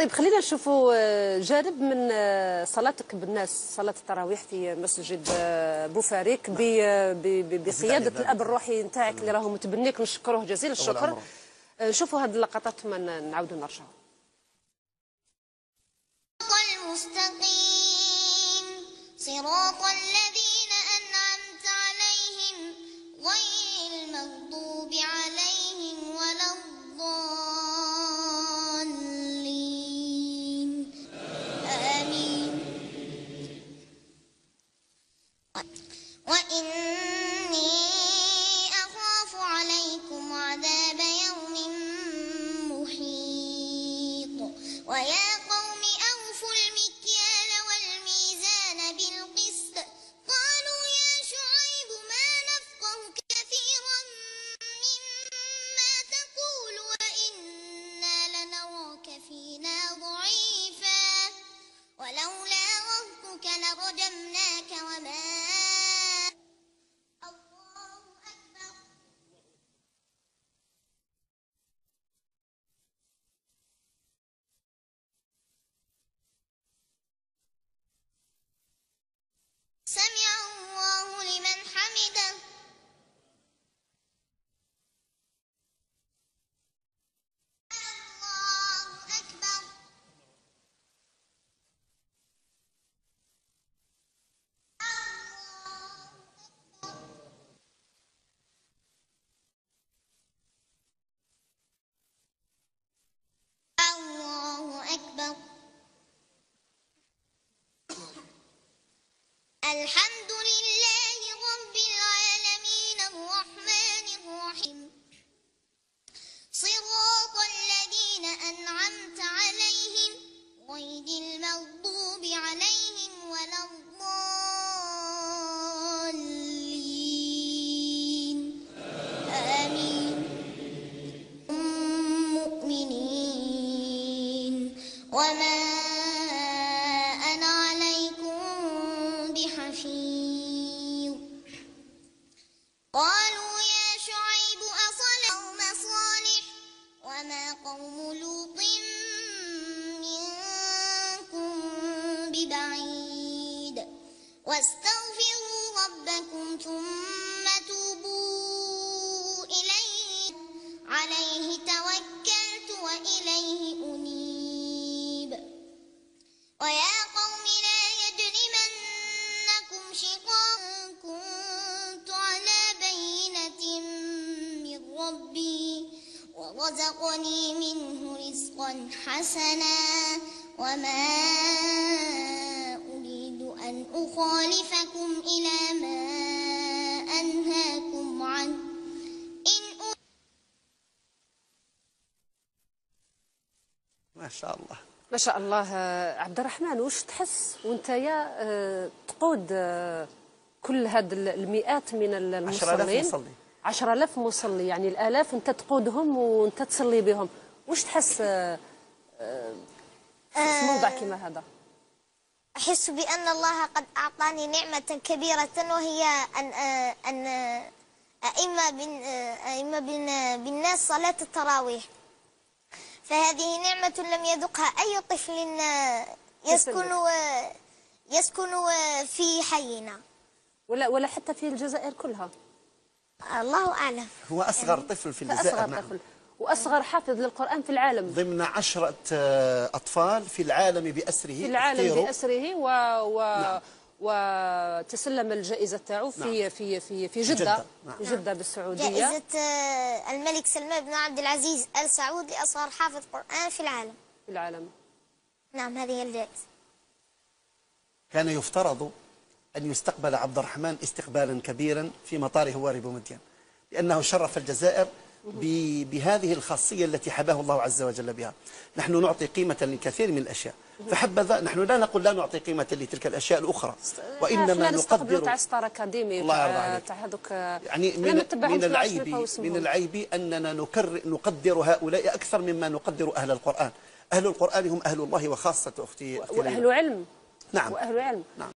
طيب خلينا نشوفوا جانب من صلاتك بالناس، صلاة التراويح في مسجد بوفاريك بقيادة الأب الروحي نتاعك اللي راهو متبنيك، نشكروه جزيل الشكر. نشوفوا هذه اللقطات ثم نعاودوا نرجعوا. المستقيم صراط الذين أنعمت عليهم غير المغضوب عليهم ولا الضالين آمين. وإني أخاف عليكم عذاب يوم محيط. ويا قوم أوفوا المكيال والميزان بالقسط. قالوا يا شعيب ما نفقه كثيرا مما تقول وإنا لنراك فينا ضعيفا ولولا رهطك لرجمناك وما سمع الله لمن حمده. الله أكبر. الله أكبر. الحمد لله رب العالمين الرحمن الرحيم صراط الذين أنعمت عليهم غير المغضوب عليهم ولا الضالين آمين. مؤمنين وما أنا عليكم بحفيظ. قالوا يا شعيب قوم صالح وما قوم لوط منكم ببعيد واستغفروا ربكم ثم توبوا إليه عليه توكلت وإليه أنيب. ويا قوم لا يجرمنكم شقاقي كنت على بينة من ربي ورزقني منه رزقا حسنا وما أريد أن أخالفكم إلى ما أنهاكم عنه ما شاء الله ما شاء الله. عبد الرحمن، وش تحس وانت تقود كل هاد المئات من المصلين؟ 10,000 مصلي، يعني الآلاف انت تقودهم وانت تصلي بهم، وش تحس في موضع كما هذا؟ أحس بأن الله قد أعطاني نعمة كبيرة وهي أن أئمة بالناس صلاة التراويح، فهذه نعمة لم يذقها أي طفل يسكن في حينا ولا حتى في الجزائر كلها. الله أعلم. هو أصغر طفل في الجزائر. أصغر طفل وأصغر حافظ للقرآن في العالم، ضمن 10 أطفال في العالم بأسره. نعم. وتسلم الجائزة تاعو في جدة. نعم. في جدة بالسعودية، جائزة الملك سلمان بن عبد العزيز آل سعود لأصغر حافظ قرآن في العالم. نعم، هذه هي الجائزة. كان يفترض أن يستقبل عبد الرحمن استقبالا كبيرا في مطار هواري بومدين، لأنه شرف الجزائر بهذه الخاصية التي حباه الله عز وجل بها. نحن نعطي قيمة لكثير من الأشياء، فحبذا نحن لا نقول لا نعطي قيمة لتلك الأشياء الأخرى، وإنما نقدر تاع ستار أكاديمي الله يرضى عليك. تاع هذوك، يعني من العيب أننا نقدر هؤلاء أكثر مما نقدر أهل القرآن. أهل القرآن هم أهل الله وخاصة أختي وأهل علم. نعم، وأهل علم. نعم.